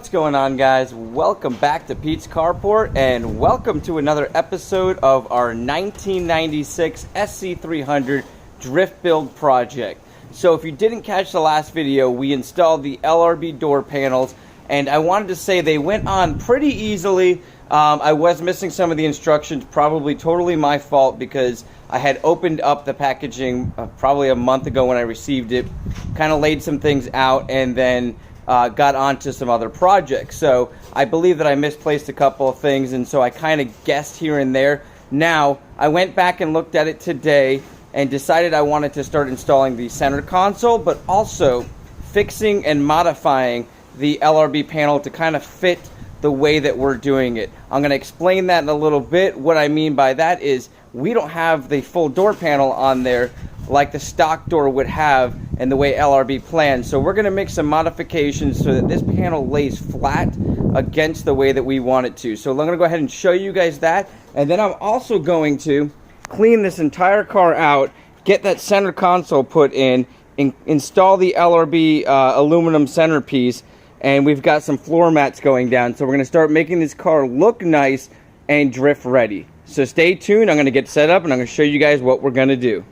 What's going on, guys? Welcome back to Pete's Carport, and welcome to another episode of our 1996 SC300 drift build project. So if you didn't catch the last video, we installed the LRB door panels, and I wanted to say they went on pretty easily. I was missing some of the instructions, probably totally my fault, because I had opened up the packaging probably a month ago when I received it, kind of laid some things out, and then got onto some other projects. So I believe that I misplaced a couple of things, and so I kind of guessed here and there. Now, I went back and looked at it today and decided I wanted to start installing the center console, but also fixing and modifying the LRB panel to kind of fit the way that we're doing it. I'm going to explain that in a little bit. What I mean by that is we don't have the full door panel on there like the stock door would have and the way LRB plans. So we're going to make some modifications so that this panel lays flat against the way that we want it to. So I'm going to go ahead and show you guys that, and then I'm also going to clean this entire car out, get that center console put in, install the LRB aluminum centerpiece, and we've got some floor mats going down. So we're going to start making this car look nice and drift ready. So stay tuned. I'm going to get set up and I'm going to show you guys what we're going to do.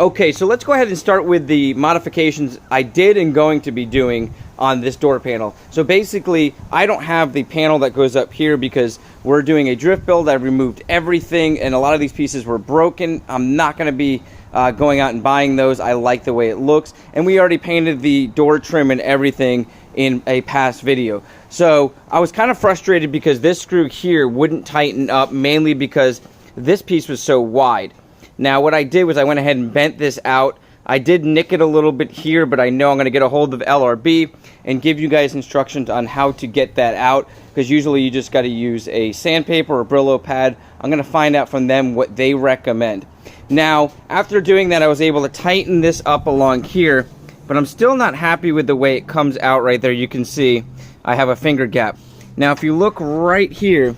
Okay, so let's go ahead and start with the modifications I did and going to be doing on this door panel. So basically, I don't have the panel that goes up here because we're doing a drift build. I removed everything, and a lot of these pieces were broken. I'm not going to be going out and buying those. I like the way it looks, and we already painted the door trim and everything in a past video. So I was kind of frustrated because this screw here wouldn't tighten up, mainly because this piece was so wide. Now what I did was I went ahead and bent this out. I did nick it a little bit here, but I know I'm going to get a hold of LRB and give you guys instructions on how to get that out, because usually you just got to use a sandpaper or Brillo pad. I'm going to find out from them what they recommend. Now, after doing that, I was able to tighten this up along here, but I'm still not happy with the way it comes out right there. You can see I have a finger gap. Now, if you look right here,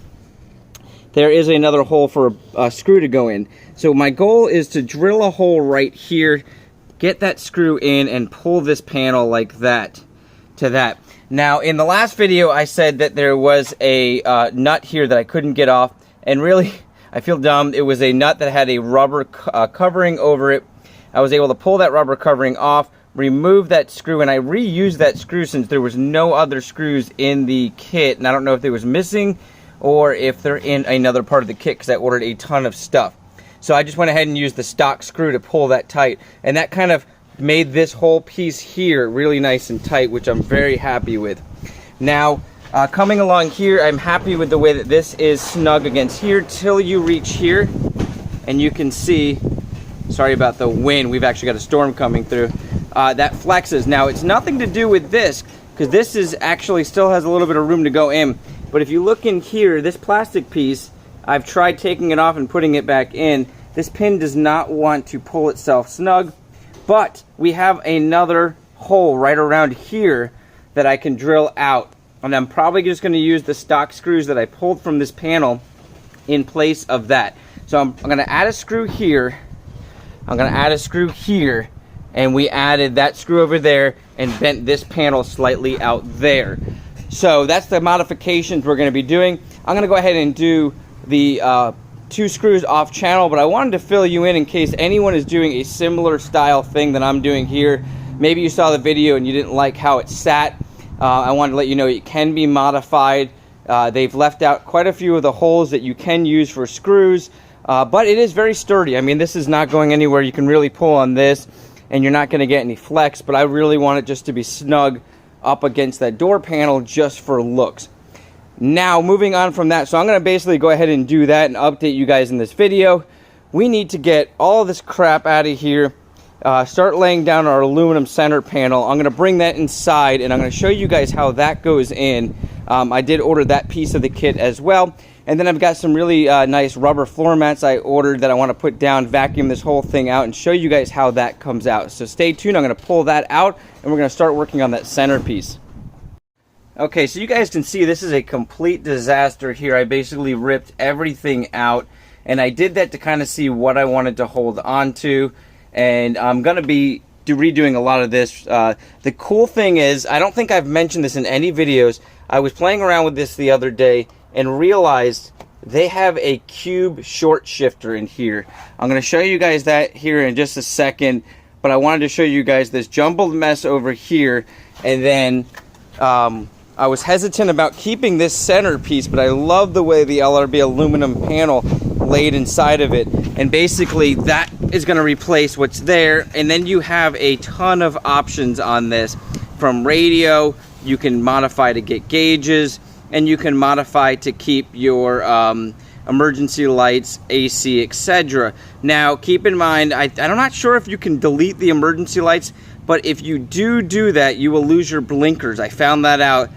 there is another hole for a screw to go in. So my goal is to drill a hole right here, get that screw in, and pull this panel like that to that. Now, in the last video, I said that there was a nut here that I couldn't get off, and really, I feel dumb. It was a nut that had a rubber covering over it. I was able to pull that rubber covering off, remove that screw, and I reused that screw since there was no other screws in the kit, and I don't know if they was missing or if they're in another part of the kit, because I ordered a ton of stuff. So I just went ahead and used the stock screw to pull that tight, and that kind of made this whole piece here really nice and tight, which I'm very happy with. Now, coming along here, I'm happy with the way that this is snug against here till you reach here, and you can see, sorry about the wind, we've actually got a storm coming through, that flexes. Now, it's nothing to do with this, because this is actually still has a little bit of room to go in. But if you look in here, this plastic piece, I've tried taking it off and putting it back in. This pin does not want to pull itself snug, but we have another hole right around here that I can drill out. And I'm probably just going to use the stock screws that I pulled from this panel in place of that. So I'm going to add a screw here. I'm going to add a screw here. And we added that screw over there and bent this panel slightly out there. So that's the modifications we're going to be doing. I'm going to go ahead and do the two screws off channel, but I wanted to fill you in case anyone is doing a similar style thing that I'm doing here. Maybe you saw the video and you didn't like how it sat. I wanted to let you know it can be modified. They've left out quite a few of the holes that you can use for screws, but it is very sturdy. I mean, this is not going anywhere. You can really pull on this and you're not going to get any flex, but I really want it just to be snug up against that door panel just for looks. Now, moving on from that, so I'm going to basically go ahead and do that and update you guys in this video. We need to get all this crap out of here, start laying down our aluminum center panel. I'm going to bring that inside and I'm going to show you guys how that goes in. I did order that piece of the kit as well. And then I've got some really nice rubber floor mats I ordered that I want to put down, vacuum this whole thing out, and show you guys how that comes out. So stay tuned. I'm going to pull that out, and we're going to start working on that centerpiece. Okay, so you guys can see this is a complete disaster here. I basically ripped everything out, and I did that to kind of see what I wanted to hold on to. And I'm going to be redoing a lot of this. The cool thing is, I don't think I've mentioned this in any videos. I was playing around with this the other day and realized they have a cube short shifter in here. I'm going to show you guys that here in just a second, but I wanted to show you guys this jumbled mess over here. And then I was hesitant about keeping this centerpiece, but I love the way the LRB aluminum panel laid inside of it. And basically that is going to replace what's there. And then you have a ton of options on this. From radio, you can modify to get gauges, and you can modify to keep your emergency lights, AC, etc. Now keep in mind, I'm not sure if you can delete the emergency lights, but if you do that, you will lose your blinkers. I found that out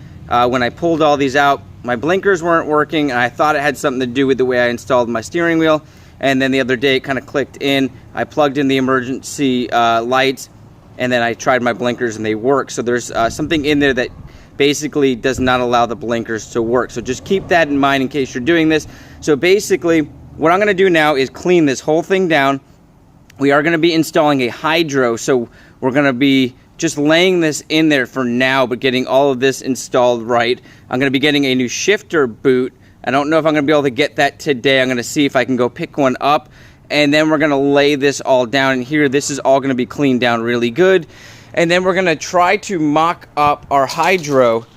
when I pulled all these out. My blinkers weren't working, and I thought it had something to do with the way I installed my steering wheel. And then the other day it kind of clicked in. I plugged in the emergency lights, and then I tried my blinkers and they work. So there's something in there that basically does not allow the blinkers to work. So just keep that in mind in case you're doing this. So basically what I'm going to do now is clean this whole thing down. We are going to be installing a hydro, so we're going to be just laying this in there for now, but getting all of this installed right. I'm going to be getting a new shifter boot. I don't know if I'm going to be able to get that today. I'm going to see if I can go pick one up, and then we're going to lay this all down in here. This is all going to be cleaned down really good. And then we're going to try to mock up our hydro,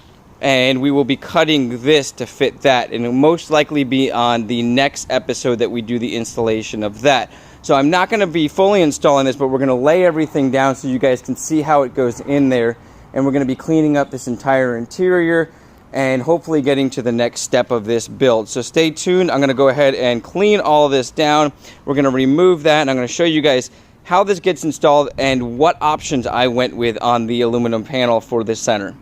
and we will be cutting this to fit that. And it will most likely be on the next episode that we do the installation of that. So I'm not going to be fully installing this, but we're going to lay everything down so you guys can see how it goes in there. And we're going to be cleaning up this entire interior and hopefully getting to the next step of this build. So stay tuned. I'm going to go ahead and clean all of this down. We're going to remove that, and I'm going to show you guys how this gets installed and what options I went with on the aluminum panel for this center.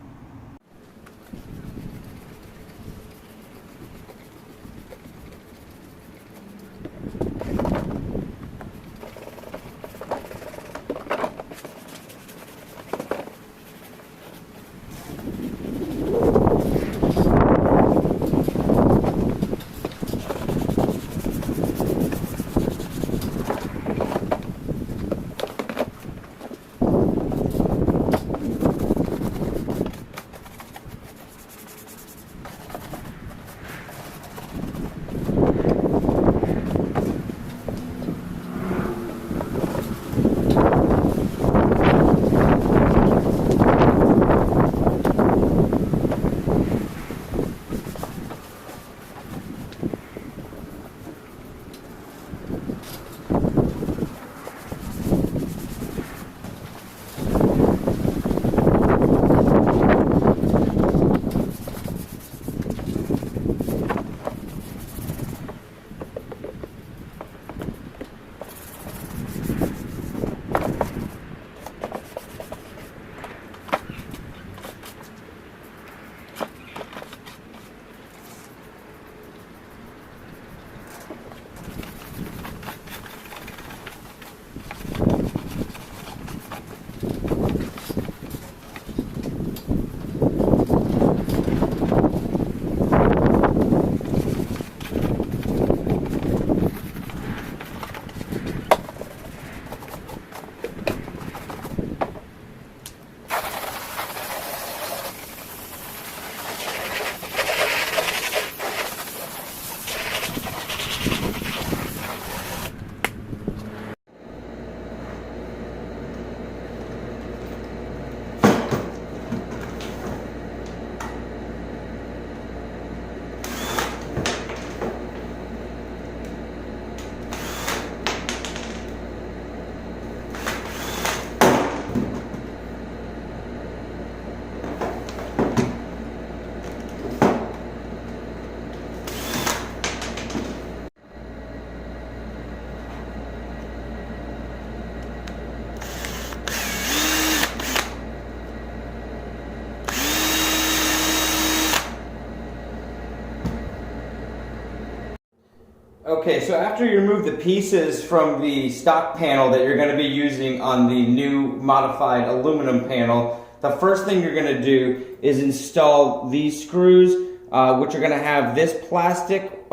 Okay, so after you remove the pieces from the stock panel that you're going to be using on the new modified aluminum panel, the first thing you're going to do is install these screws, which are going to have this plastic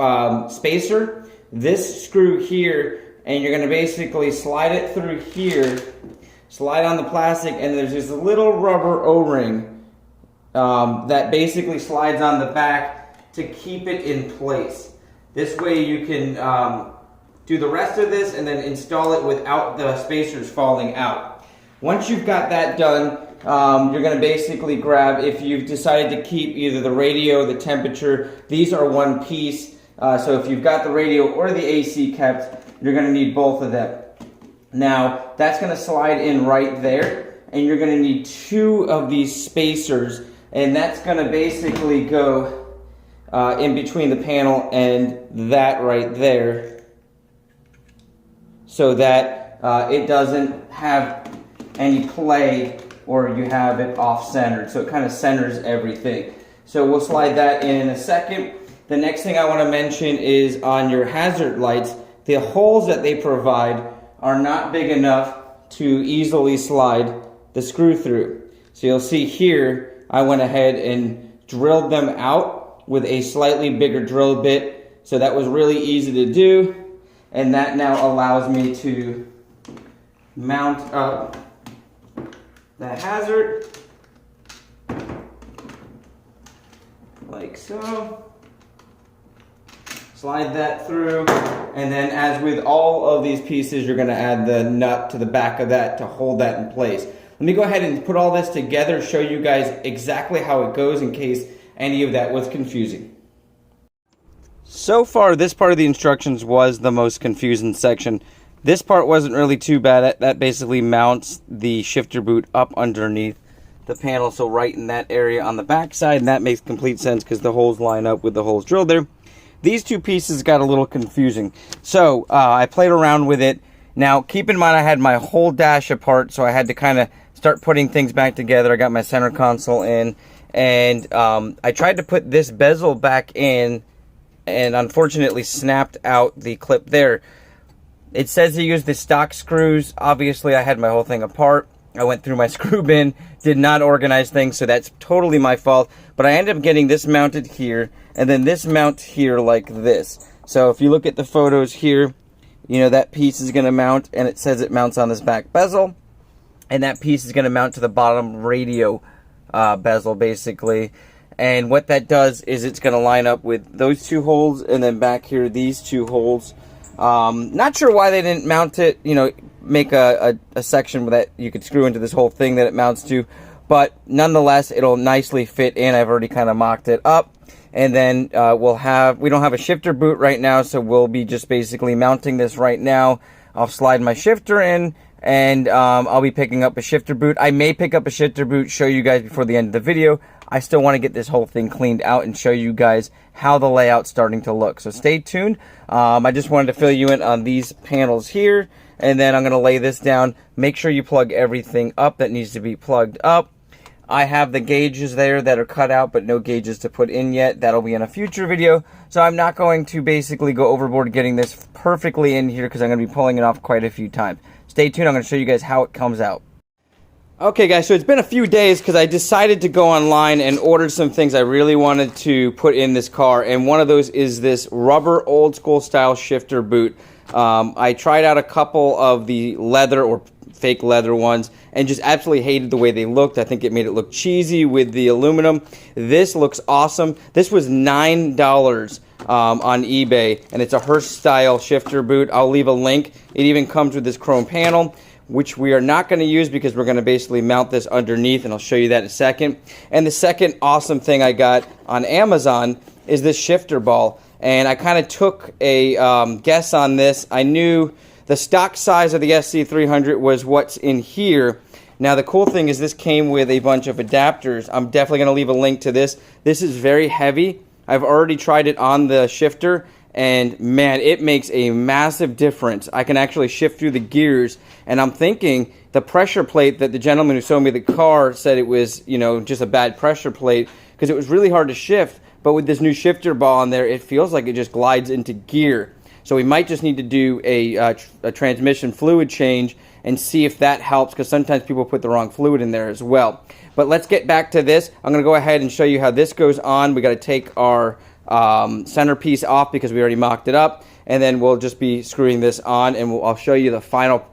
spacer, this screw here, and you're going to basically slide it through here slide on the plastic, and there's this little rubber O-ring that basically slides on the back to keep it in place. This way you can do the rest of this and then install it without the spacers falling out. Once you've got that done, you're going to basically grab, if you've decided to keep either the radio, the temperature, these are one piece. So if you've got the radio or the AC kept, you're going to need both of them. Now, that's going to slide in right there, and you're going to need 2 of these spacers, and that's going to basically go in between the panel and that right there, so that it doesn't have any play or you have it off-centered, so it kind of centers everything. So we'll slide that in a second. The next thing I want to mention is on your hazard lights, the holes that they provide are not big enough to easily slide the screw through. So you'll see here, I went ahead and drilled them out with a slightly bigger drill bit, so that was really easy to do, and that now allows me to mount up the hazard like so. Slide that through, and then as with all of these pieces, you're going to add the nut to the back of that to hold that in place. Let me go ahead and put all this together, show you guys exactly how it goes in case any of that was confusing. So far, this part of the instructions was the most confusing section. This part wasn't really too bad. That basically mounts the shifter boot up underneath the panel, so right in that area on the back side, and that makes complete sense because the holes line up with the holes drilled there. These 2 pieces got a little confusing, so I played around with it. Now, keep in mind I had my whole dash apart, so I had to kind of start putting things back together. I got my center console in, and I tried to put this bezel back in, and unfortunately snapped out the clip there. It says to use the stock screws. Obviously, I had my whole thing apart. I went through my screw bin, did not organize things, so that's totally my fault. But I ended up getting this mounted here, and then this mount here like this. So if you look at the photos here, you know, that piece is going to mount, and it says it mounts on this back bezel. And that piece is going to mount to the bottom radio bezel, basically. And what that does is it's going to line up with those 2 holes, and then back here, these 2 holes. Not sure why they didn't mount it, you know, make a section that you could screw into this whole thing that it mounts to, but nonetheless, it'll nicely fit in. I've already kind of mocked it up, and then we don't have a shifter boot right now, so we'll be just basically mounting this right now. I'll slide my shifter in, and I'll be picking up a shifter boot. I may pick up a shifter boot, show you guys before the end of the video. I still want to get this whole thing cleaned out and show you guys how the layout's starting to look. So stay tuned. I just wanted to fill you in on these panels here, and then I'm going to lay this down. Make sure you plug everything up that needs to be plugged up. I have the gauges there that are cut out, but no gauges to put in yet. That'll be in a future video. So I'm not going to basically go overboard getting this perfectly in here because I'm going to be pulling it off quite a few times. Stay tuned. I'm going to show you guys how it comes out. Okay guys, so it's been a few days because I decided to go online and order some things I really wanted to put in this car, and one of those is this rubber old school style shifter boot. I tried out a couple of the leather or fake leather ones and just absolutely hated the way they looked. I think it made it look cheesy with the aluminum. This looks awesome. This was $9 on eBay, and it's a Hearst style shifter boot. I'll leave a link. It even comes with this chrome panel, which we are not going to use because we're going to basically mount this underneath, and I'll show you that in a second. And the second awesome thing I got on Amazon is this shifter ball, and I kind of took a guess on this. I knew the stock size of the SC300 was what's in here. Now the cool thing is this came with a bunch of adapters. I'm definitely going to leave a link to this. This is very heavy. I've already tried it on the shifter, and man, it makes a massive difference. I can actually shift through the gears, and I'm thinking the pressure plate that the gentleman who sold me the car said it was, you know, just a bad pressure plate because it was really hard to shift, but with this new shifter ball on there, it feels like it just glides into gear. So we might just need to do a transmission fluid change and see if that helps, because sometimes people put the wrong fluid in there as well. But let's get back to this. I'm going to go ahead and show you how this goes on. We got to take our centerpiece off because we already mocked it up, and then we'll just be screwing this on, and I'll show you the final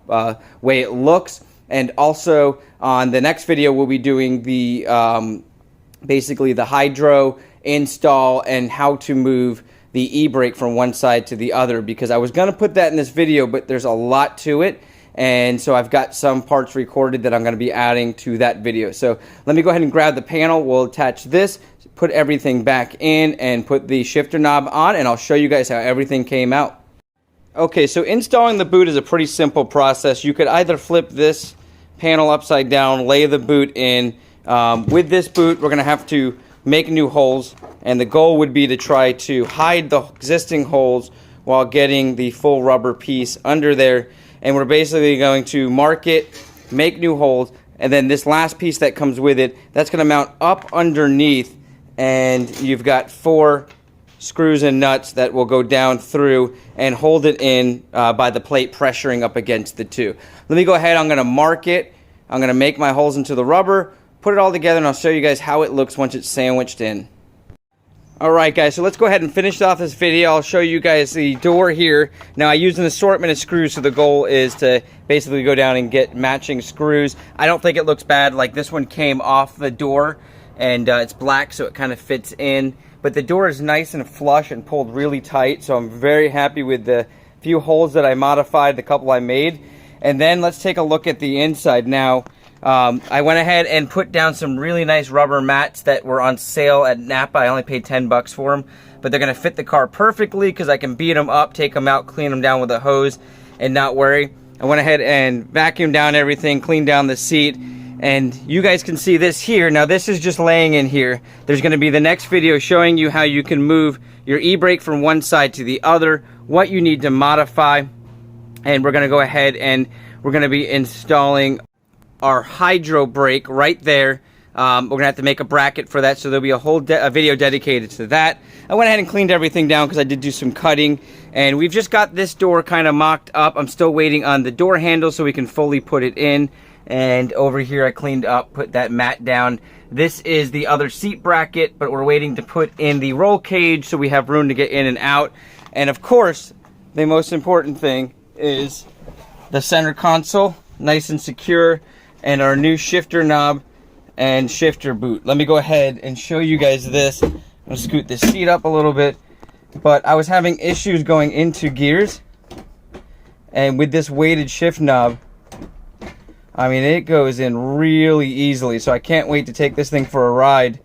way it looks. And also on the next video, we'll be doing the basically the hydro install and how to move the e-brake from one side to the other, because I was going to put that in this video, but there's a lot to it. And so I've got some parts recorded that I'm going to be adding to that video. So let me go ahead and grab the panel. We'll attach this, put everything back in, and put the shifter knob on, and I'll show you guys how everything came out. Okay, so installing the boot is a pretty simple process. You could either flip this panel upside down, lay the boot in. With this boot, we're going to have to make new holes, and the goal would be to try to hide the existing holes while getting the full rubber piece under there. And we're basically going to mark it, make new holes, and then this last piece that comes with it, that's going to mount up underneath, and you've got 4 screws and nuts that will go down through and hold it in by the plate pressuring up against the 2. Let me go ahead, I'm going to mark it, I'm going to make my holes into the rubber, put it all together, and I'll show you guys how it looks once it's sandwiched in. Alright guys, so let's go ahead and finish off this video. I'll show you guys the door here. Now I used an assortment of screws, so the goal is to basically go down and get matching screws. I don't think it looks bad. Like this one came off the door, and it's black, so it kind of fits in. But the door is nice and flush and pulled really tight, so I'm very happy with the few holes that I modified, the couple I made. And then let's take a look at the inside now. I went ahead and put down some really nice rubber mats that were on sale at Napa. I only paid 10 bucks for them, but they're going to fit the car perfectly because I can beat them up, take them out, clean them down with a hose, and not worry. I went ahead and vacuumed down everything, cleaned down the seat, and you guys can see this here. Now this is just laying in here. There's going to be the next video showing you how you can move your e-brake from one side to the other, what you need to modify, and we're going to go ahead and we're going to be installing our hydro brake right there. We're gonna have to make a bracket for that, so there'll be a whole video dedicated to that. I went ahead and cleaned everything down because I did do some cutting, and we've just got this door kind of mocked up. I'm still waiting on the door handle so we can fully put it in. And over here I cleaned up, put that mat down. This is the other seat bracket, but we're waiting to put in the roll cage so we have room to get in and out. And of course, the most important thing is the center console, nice and secure, and our new shifter knob and shifter boot. Let me go ahead and show you guys this. I'm gonna scoot this seat up a little bit, but I was having issues going into gears, and with this weighted shift knob, I mean, it goes in really easily. So I can't wait to take this thing for a ride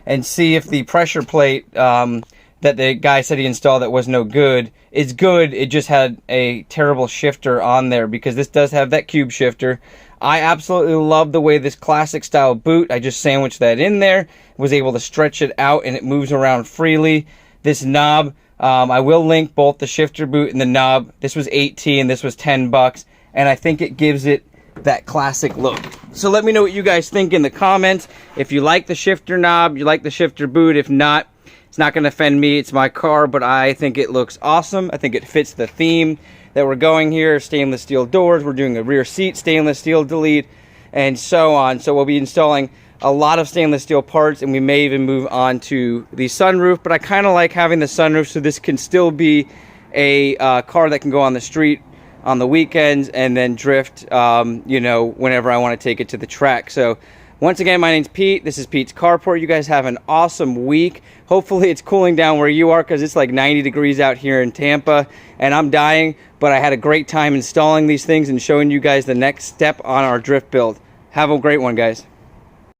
and see if the pressure plate that the guy said he installed that was no good is good. It just had a terrible shifter on there, because this does have that cube shifter. I absolutely love the way this classic style boot, I just sandwiched that in there, was able to stretch it out, and it moves around freely. This knob, I will link both the shifter boot and the knob. This was $18, this was 10 bucks, and I think it gives it that classic look. So let me know what you guys think in the comments. If you like the shifter knob, you like the shifter boot. If not, it's not going to offend me. It's my car, but I think it looks awesome. I think it fits the theme that we're going here. Stainless steel doors. We're doing a rear seat stainless steel delete, and so on. So we'll be installing a lot of stainless steel parts, and we may even move on to the sunroof. But I kind of like having the sunroof, so this can still be a car that can go on the street on the weekends and then drift, you know, whenever I want to take it to the track. So once again, my name's Pete. This is Pete's Carport. You guys have an awesome week. Hopefully it's cooling down where you are, because it's like 90 degrees out here in Tampa, and I'm dying, but I had a great time installing these things and showing you guys the next step on our drift build. Have a great one, guys.